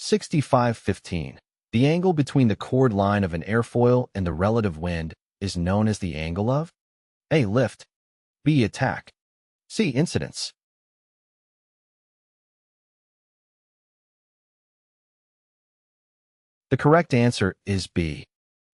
Q6515. The angle between the chord line of an airfoil and the relative wind is known as the angle of A. Lift, B. Attack, C. Incidence. The correct answer is B.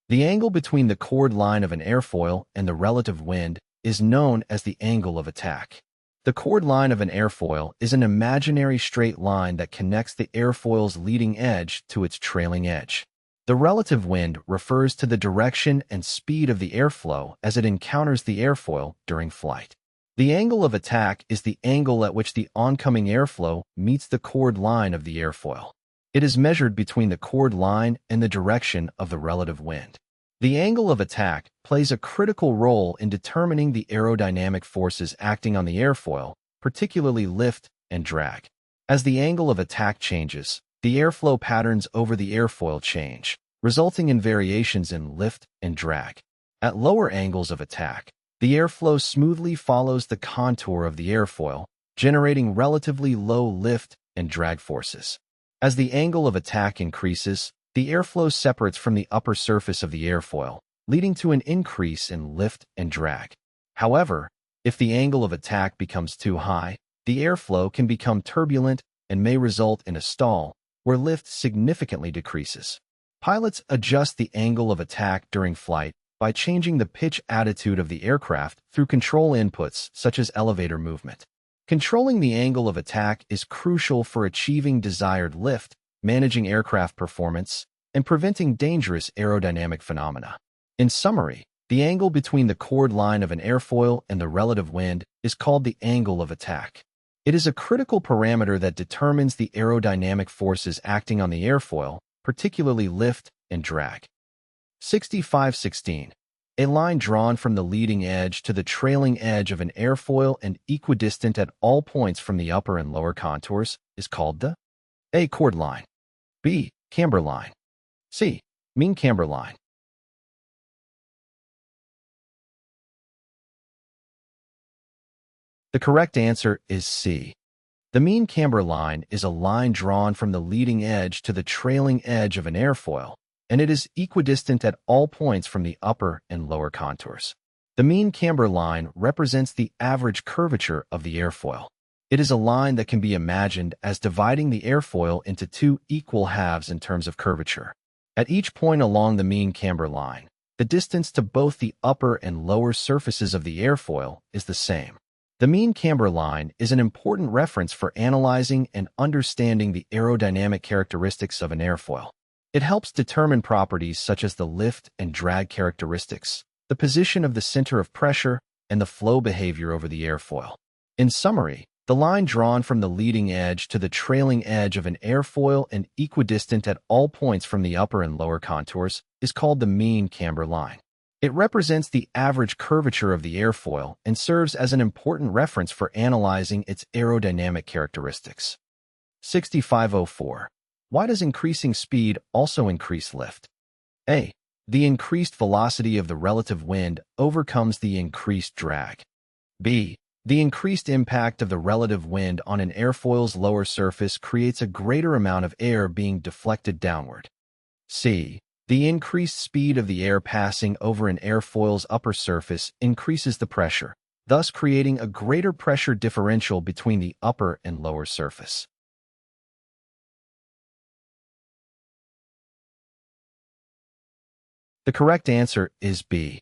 The angle between the chord line of an airfoil and the relative wind is known as the angle of attack. The chord line of an airfoil is an imaginary straight line that connects the airfoil's leading edge to its trailing edge. The relative wind refers to the direction and speed of the airflow as it encounters the airfoil during flight. The angle of attack is the angle at which the oncoming airflow meets the chord line of the airfoil. It is measured between the chord line and the direction of the relative wind. The angle of attack plays a critical role in determining the aerodynamic forces acting on the airfoil, particularly lift and drag. As the angle of attack changes, the airflow patterns over the airfoil change, resulting in variations in lift and drag. At lower angles of attack, the airflow smoothly follows the contour of the airfoil, generating relatively low lift and drag forces. As the angle of attack increases, the airflow separates from the upper surface of the airfoil, leading to an increase in lift and drag. However, if the angle of attack becomes too high, the airflow can become turbulent and may result in a stall, where lift significantly decreases. Pilots adjust the angle of attack during flight by changing the pitch attitude of the aircraft through control inputs such as elevator movement. Controlling the angle of attack is crucial for achieving desired lift, managing aircraft performance, and preventing dangerous aerodynamic phenomena. In summary, the angle between the chord line of an airfoil and the relative wind is called the angle of attack. It is a critical parameter that determines the aerodynamic forces acting on the airfoil, particularly lift and drag. Q6516. A line drawn from the leading edge to the trailing edge of an airfoil and equidistant at all points from the upper and lower contours is called the A. Chord line, B. Camber line, C. Mean camber line. The correct answer is C. The mean camber line is a line drawn from the leading edge to the trailing edge of an airfoil, and it is equidistant at all points from the upper and lower contours. The mean camber line represents the average curvature of the airfoil. It is a line that can be imagined as dividing the airfoil into two equal halves in terms of curvature. At each point along the mean camber line, the distance to both the upper and lower surfaces of the airfoil is the same. The mean camber line is an important reference for analyzing and understanding the aerodynamic characteristics of an airfoil. It helps determine properties such as the lift and drag characteristics, the position of the center of pressure, and the flow behavior over the airfoil. In summary, the line drawn from the leading edge to the trailing edge of an airfoil and equidistant at all points from the upper and lower contours is called the mean camber line. It represents the average curvature of the airfoil and serves as an important reference for analyzing its aerodynamic characteristics. Q6504. Why does increasing speed also increase lift? A. The increased velocity of the relative wind overcomes the increased drag. B. The increased impact of the relative wind on an airfoil's lower surface creates a greater amount of air being deflected downward. C. The increased speed of the air passing over an airfoil's upper surface increases the pressure, thus creating a greater pressure differential between the upper and lower surface. The correct answer is B.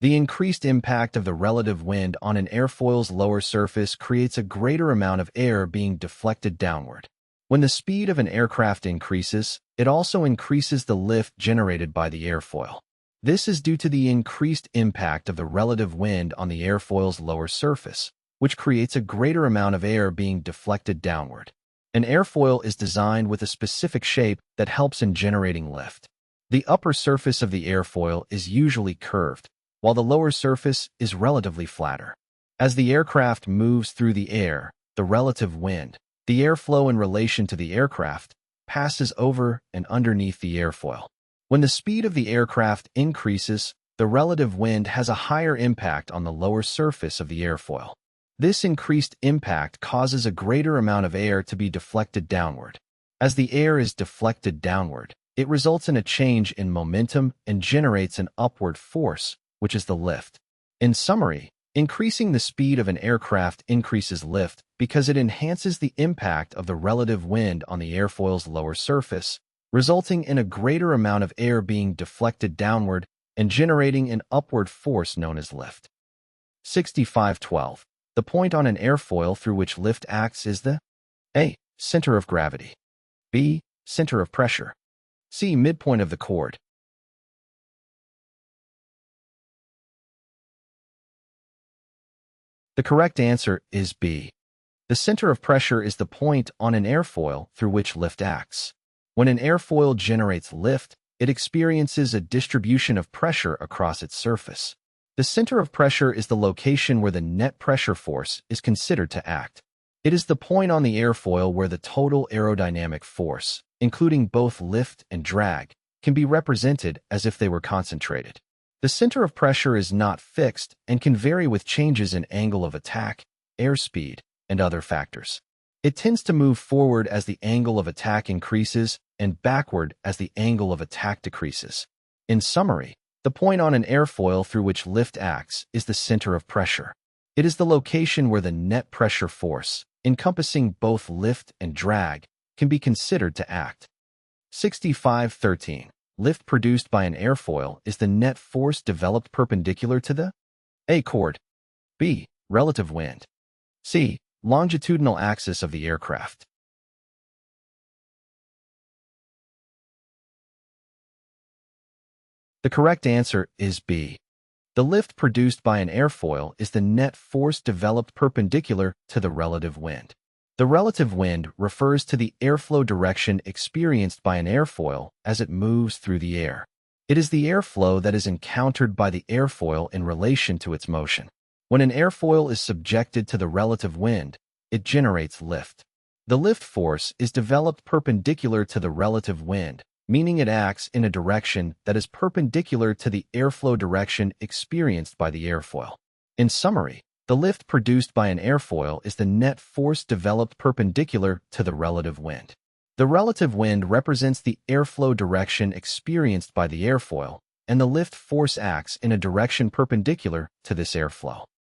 The increased impact of the relative wind on an airfoil's lower surface creates a greater amount of air being deflected downward. When the speed of an aircraft increases, it also increases the lift generated by the airfoil. This is due to the increased impact of the relative wind on the airfoil's lower surface, which creates a greater amount of air being deflected downward. An airfoil is designed with a specific shape that helps in generating lift. The upper surface of the airfoil is usually curved, while the lower surface is relatively flatter. As the aircraft moves through the air, the relative wind, the airflow in relation to the aircraft, passes over and underneath the airfoil. When the speed of the aircraft increases, the relative wind has a higher impact on the lower surface of the airfoil. This increased impact causes a greater amount of air to be deflected downward. As the air is deflected downward, it results in a change in momentum and generates an upward force, which is the lift. In summary, increasing the speed of an aircraft increases lift because it enhances the impact of the relative wind on the airfoil's lower surface, resulting in a greater amount of air being deflected downward and generating an upward force known as lift. 6512. The point on an airfoil through which lift acts is the A. Center of gravity. B. Center of pressure. C. Midpoint of the chord. The correct answer is B. The center of pressure is the point on an airfoil through which lift acts. When an airfoil generates lift, it experiences a distribution of pressure across its surface. The center of pressure is the location where the net pressure force is considered to act. It is the point on the airfoil where the total aerodynamic force, including both lift and drag, can be represented as if they were concentrated. The center of pressure is not fixed and can vary with changes in angle of attack, airspeed, and other factors. It tends to move forward as the angle of attack increases and backward as the angle of attack decreases. In summary, the point on an airfoil through which lift acts is the center of pressure. It is the location where the net pressure force, encompassing both lift and drag, can be considered to act. 6513. Lift produced by an airfoil is the net force developed perpendicular to the A. Chord. B. Relative wind. C. Longitudinal axis of the aircraft. The correct answer is B. The lift produced by an airfoil is the net force developed perpendicular to the relative wind. The relative wind refers to the airflow direction experienced by an airfoil as it moves through the air. It is the airflow that is encountered by the airfoil in relation to its motion. When an airfoil is subjected to the relative wind, it generates lift. The lift force is developed perpendicular to the relative wind, meaning it acts in a direction that is perpendicular to the airflow direction experienced by the airfoil. In summary, the lift produced by an airfoil is the net force developed perpendicular to the relative wind. The relative wind represents the airflow direction experienced by the airfoil, and the lift force acts in a direction perpendicular to this airflow.